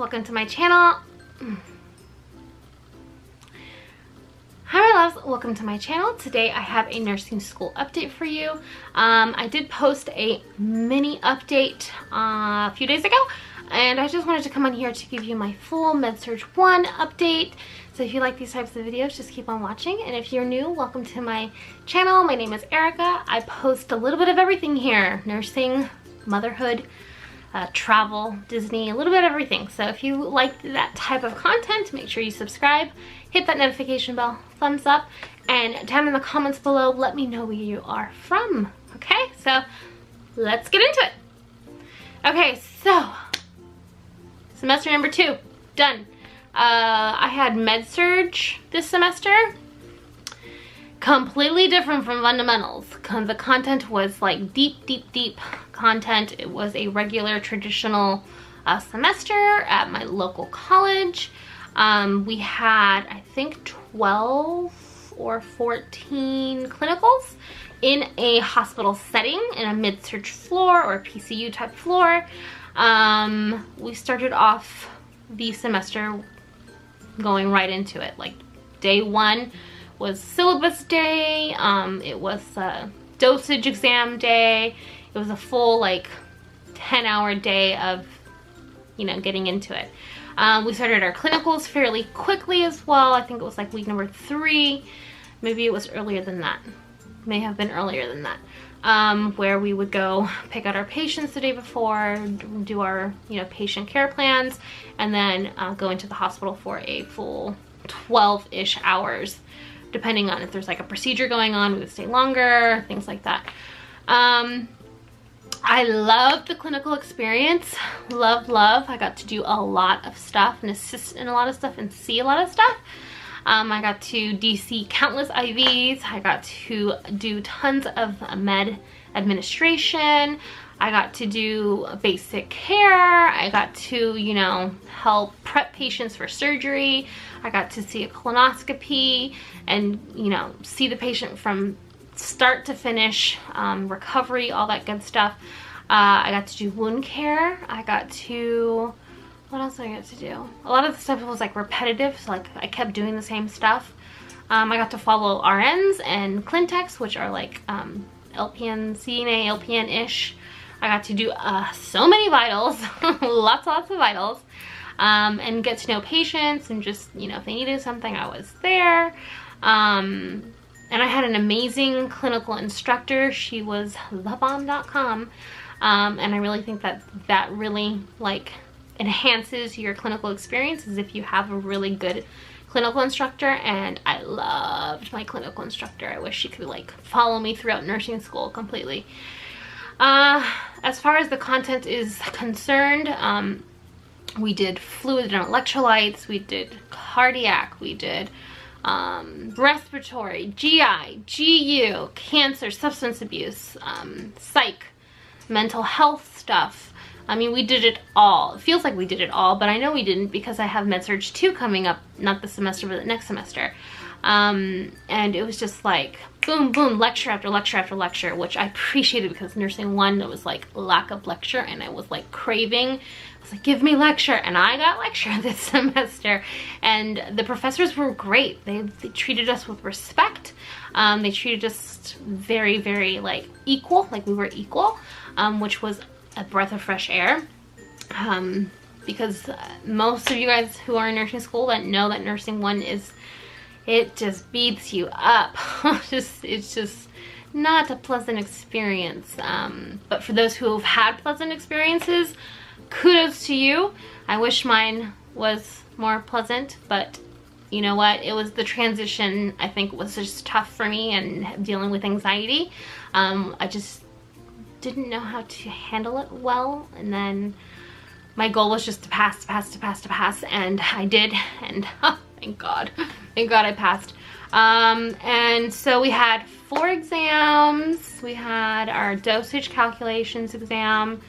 welcome to my channel. Hi my loves, welcome to my channel. Today I have a nursing school update for you. I did post a mini update a few days ago, and I just wanted to come on here to give you my full MedSurg 1 update. So if you like these types of videos, just keep on watching. And if you're new, welcome to my channel. My name is Erica. I post a little bit of everything here: nursing, motherhood, travel, Disney, a little bit of everything. So if you like that type of content, make sure you subscribe, hit that notification bell, thumbs up, and down in the comments below, let me know where you are from. Okay, so let's get into it. Okay, so semester number 2, done. I had MedSurg this semester. Completely different from fundamentals. The content was like deep content. It was a regular traditional semester at my local college. We had, I think, 12 or 14 clinicals in a hospital setting, in a MedSurg floor or a PCU type floor. We started off the semester going right into it. Like day 1 was syllabus day, it was a dosage exam day, it was a full like 10-hour day of, you know, getting into it. We started our clinicals fairly quickly as well. I think it was like week number 3, maybe it was earlier than that, may have been earlier than that, where we would go pick out our patients the day before, do our, you know, patient care plans, and then go into the hospital for a full 12-ish hours. Depending on if there's like a procedure going on, we would stay longer, things like that. I loved the clinical experience. Love. I got to do a lot of stuff and assist in a lot of stuff and see a lot of stuff. I got to DC countless IVs. I got to do tons of med administration. I got to do basic care. I got to, you know, help prep patients for surgery. I got to see a colonoscopy and, you know, see the patient from start to finish, recovery, all that good stuff. I got to do wound care. I got to, what else did I get to do? A lot of the stuff was like repetitive, so like I kept doing the same stuff. I got to follow RNs and Clintex, which are like LPN, CNA, LPN-ish. I got to do so many vitals, lots of vitals, and get to know patients and just, you know, if they needed something, I was there. And I had an amazing clinical instructor. She was thebomb.com, and I really think that that really like enhances your clinical experiences if you have a really good clinical instructor. And I loved my clinical instructor. I wish she could like follow me throughout nursing school completely. As far as the content is concerned, we did fluid and electrolytes, we did cardiac, we did respiratory, GI, GU, cancer, substance abuse, psych, mental health stuff. I mean, we did it all. It feels like we did it all, but I know we didn't because I have MedSurg 2 coming up, not this semester, but the next semester. And it was just like boom, boom, lecture after lecture after lecture, which I appreciated because nursing 1, there was like lack of lecture and I was like craving. I was like, give me lecture, and I got lecture this semester. And the professors were great. They treated us with respect. They treated us very like equal, like we were equal, which was a breath of fresh air. Because most of you guys who are in nursing school that know that nursing 1 is, it just beats you up. It's just not a pleasant experience. But for those who have had pleasant experiences, kudos to you. I wish mine was more pleasant, but you know what? It was the transition, I think, was just tough for me, and dealing with anxiety. I just didn't know how to handle it well, and then my goal was just to pass, and I did, and thank God I passed. And so we had 4 exams. We had our dosage calculations exam,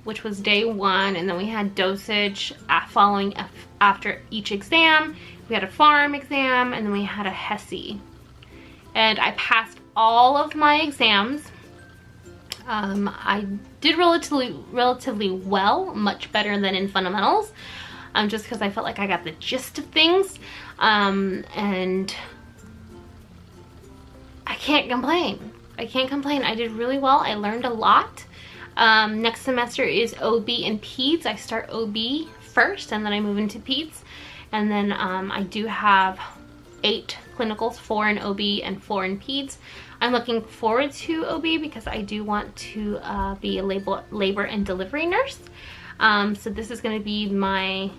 which was day 1, and then we had dosage following after each exam. We had a pharm exam, and then we had a HESI. And I passed all of my exams. I did relatively well, much better than in fundamentals. just because I felt like I got the gist of things, and I can't complain. I can't complain. I did really well. I learned a lot. Next semester is OB and Peds. I start OB first and then I move into Peds. And then I do have 8 clinicals, 4 in OB and 4 in Peds. I'm looking forward to OB because I do want to be a labor and delivery nurse. So this is going to be my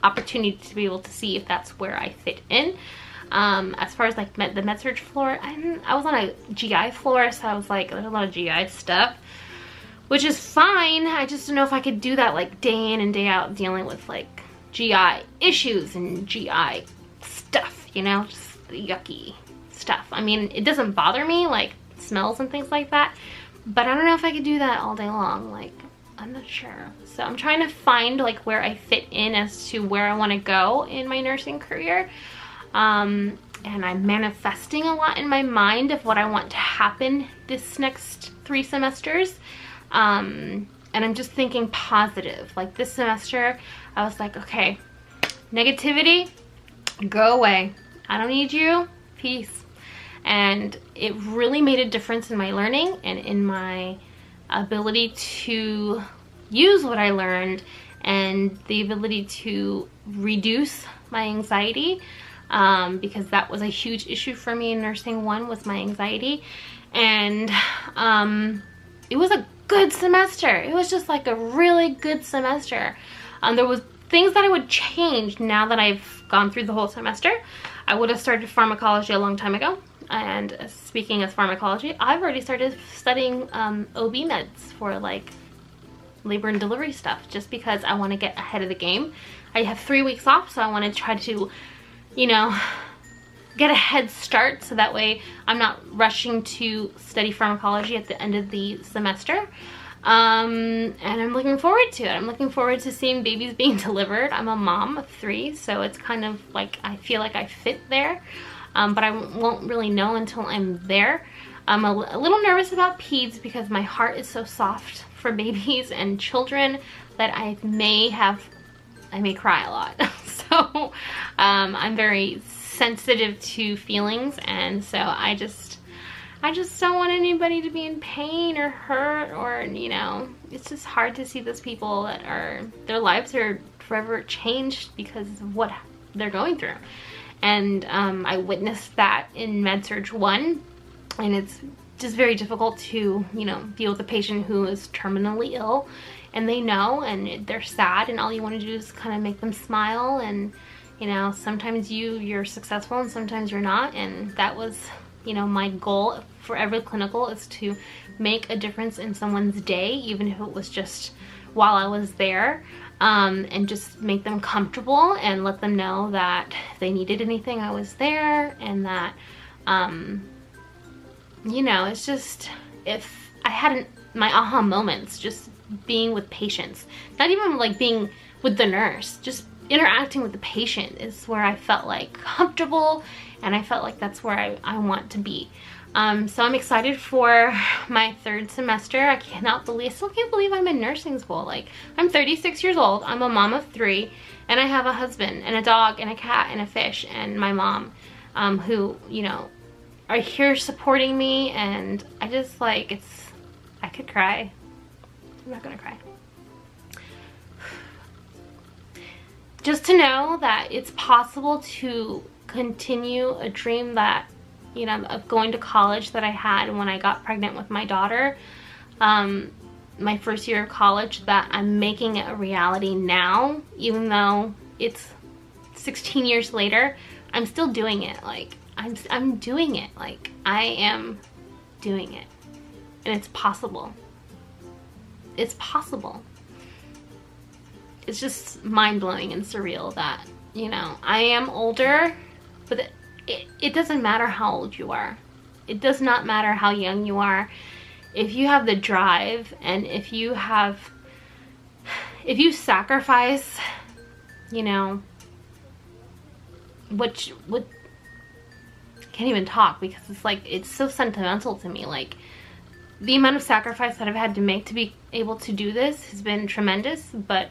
opportunity to be able to see if that's where I fit in. As far as like the med-surg floor, I was on a GI floor, so I was like, there's a lot of GI stuff, which is fine. I just don't know if I could do that like day in and day out, dealing with like GI issues and GI stuff, you know, just the yucky stuff. I mean, it doesn't bother me, like smells and things like that, but I don't know if I could do that all day long. Like, I'm not sure. So I'm trying to find like where I fit in as to where I want to go in my nursing career. And I'm manifesting a lot in my mind of what I want to happen this next 3 semesters. And I'm just thinking positive. Like this semester, I was like, okay, negativity, go away. I don't need you. Peace. And it really made a difference in my learning and in my ability to use what I learned and the ability to reduce my anxiety. Because that was a huge issue for me in nursing 1, was my anxiety. And it was a good semester. It was just like a really good semester. There was things that I would change now that I've gone through the whole semester. I would have started pharmacology a long time ago. And speaking of pharmacology, I've already started studying OB meds for like labor and delivery stuff, just because I want to get ahead of the game. I have 3 weeks off, so I want to try to, you know, get a head start, so that way I'm not rushing to study pharmacology at the end of the semester. And I'm looking forward to it. I'm looking forward to seeing babies being delivered. I'm a mom of 3, so it's kind of like I feel like I fit there, but I won't really know until I'm there. I'm a little nervous about peds because my heart is so soft for babies and children that I may cry a lot. So I'm very sensitive to feelings, and so I just don't want anybody to be in pain or hurt, or, you know, it's just hard to see those people that their lives are forever changed because of what they're going through. And I witnessed that in med-surg 1, and it's just very difficult to, you know, deal with a patient who is terminally ill, and they know, and they're sad, and all you want to do is kind of make them smile. And, you know, sometimes you're successful and sometimes you're not, and that was, you know, my goal for every clinical, is to make a difference in someone's day, even if it was just while I was there, and just make them comfortable and let them know that if they needed anything, I was there, and that, you know, it's just, if I hadn't, my aha moments, just being with patients, not even like being with the nurse, just interacting with the patient is where I felt like comfortable, and I felt like that's where I want to be. So I'm excited for my 3rd semester. I still can't believe I'm in nursing school. Like, I'm 36 years old, I'm a mom of 3, and I have a husband and a dog and a cat and a fish and my mom, who, you know, are here supporting me, and I just like, I could cry. I'm not gonna cry. Just to know that it's possible to continue a dream that, you know, of going to college that I had when I got pregnant with my daughter, my first year of college, that I'm making it a reality now, even though it's 16 years later. I'm still doing it. Like, I'm doing it. Like, I am doing it, and it's possible. It's possible. It's just mind-blowing and surreal that, you know, I am older, but it doesn't matter how old you are. It does not matter how young you are. If you have the drive, and if you sacrifice, you know, what I can't even talk because it's like, it's so sentimental to me. Like, the amount of sacrifice that I've had to make to be able to do this has been tremendous, but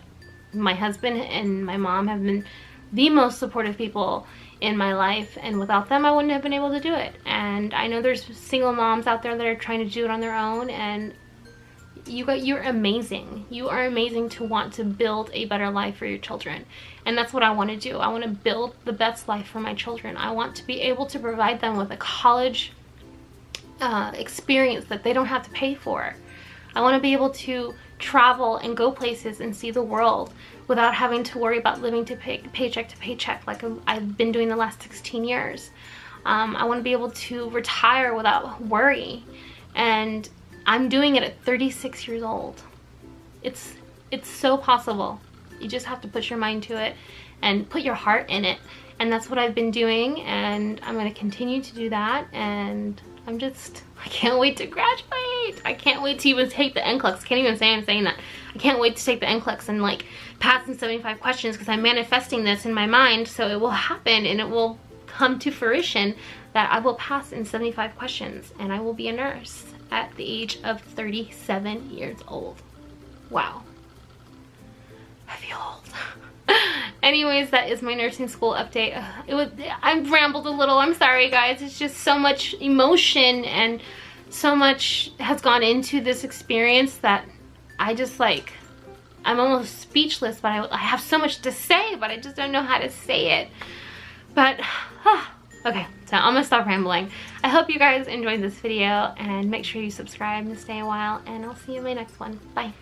My husband and my mom have been the most supportive people in my life, and without them I wouldn't have been able to do it. And I know there's single moms out there that are trying to do it on their own, and you're amazing. You are amazing to want to build a better life for your children. And that's what I want to do. I want to build the best life for my children. I want to be able to provide them with a college experience that they don't have to pay for. I want to be able to travel and go places and see the world without having to worry about living to paycheck to paycheck like I've been doing the last 16 years. I want to be able to retire without worry, and I'm doing it at 36 years old. It's so possible. You just have to put your mind to it and put your heart in it. And that's what I've been doing, and I'm going to continue to do that. And I can't wait to graduate. I can't wait to even take the NCLEX. Can't even say I'm saying that. I can't wait to take the NCLEX and like pass in 75 questions, because I'm manifesting this in my mind, so it will happen and it will come to fruition that I will pass in 75 questions and I will be a nurse at the age of 37 years old. Wow. I feel old. Anyways, that is my nursing school update. I rambled a little. I'm sorry, guys. It's just so much emotion and so much has gone into this experience that I just like, I'm almost speechless, but I have so much to say, but I just don't know how to say it. But, okay, so I'm gonna stop rambling. I hope you guys enjoyed this video, and make sure you subscribe and stay a while, and I'll see you in my next one. Bye.